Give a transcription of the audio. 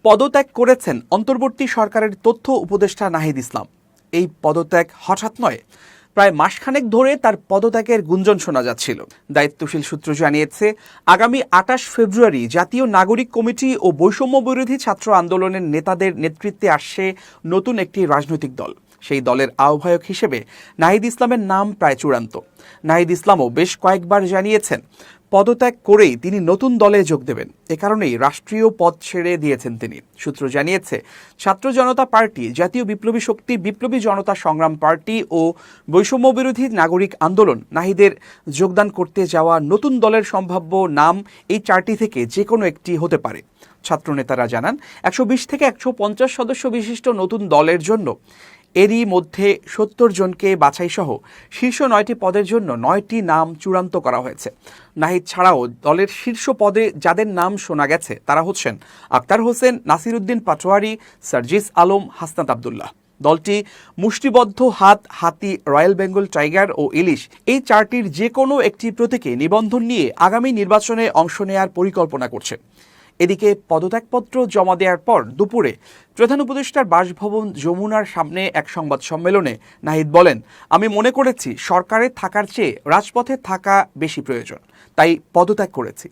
পদত্যাগ করেছেন অন্তর্বর্তী সরকারের তথ্য উপদেষ্টা নাহিদ ইসলাম। এই পদত্যাগ হঠাৎ নয়, প্রায় মাসখানেক ধরে তার পদত্যাগের গুঞ্জন শোনা যাচ্ছিল। দায়িত্বশীল সূত্র জানিয়েছে, আগামী ২৮ ফেব্রুয়ারি জাতীয় নাগরিক কমিটি ও বৈষম্য বিরোধী ছাত্র আন্দোলনের নেতাদের নেতৃত্বে আসছে নতুন একটি রাজনৈতিক দল। সেই দলের আহ্বায়ক হিসেবে নাহিদ ইসলামের নাম প্রায় চূড়ান্ত। নাহিদ ইসলামও বেশ কয়েকবার জানিয়েছেন, পদত্যাগ করেই তিনি নতুন দলে যোগ দেবেন। এ কারণেই রাষ্ট্রীয় পদ ছেড়ে দিয়েছেন তিনি। সূত্র জানিয়েছে, ছাত্র জনতা পার্টি, জাতীয় বিপ্লবী শক্তি, বিপ্লবী জনতা সংগ্রাম পার্টি ও বৈষম্য বিরোধী নাগরিক আন্দোলন নাহিদের যোগদান করতে যাওয়া নতুন দলের সম্ভাব্য নাম এই চারটি থেকে যে কোনো একটি হতে পারে। ছাত্রনেতারা জানান, ১২০ থেকে ১৫০ সদস্য বিশিষ্ট নতুন দলের জন্য এরই মধ্যে ৭০ জনকে বাছাইসহ শীর্ষ ৯টি পদের জন্য ৯টি নাম চূড়ান্ত করা হয়েছে। নাহিদ ছাড়াও দলের শীর্ষ পদে যাদের নাম শোনা গেছে তারা হচ্ছেন আক্তার হোসেন, নাসিরউদ্দিন পাটোয়ারি, সার্জিস আলম, হাসনাত আবদুল্লাহ। দলটি মুষ্টিবদ্ধ হাতি, রয়্যাল বেঙ্গল টাইগার ও ইলিশ, এই চারটির যে কোনো একটি প্রতীকে নিবন্ধন নিয়ে আগামী নির্বাচনে অংশ নেয়ার পরিকল্পনা করছে। এদিকে পদত্যাগপত্র জমা দেওয়ার পর দুপুরে প্রধান উপদেষ্টার বাসভবন যমুনার সামনে এক সংবাদ সম্মেলনে নাহিদ বলেন, আমি মনে করেছি সরকারে থাকার চেয়ে রাজপথে থাকা বেশি প্রয়োজন, তাই পদত্যাগ করেছি।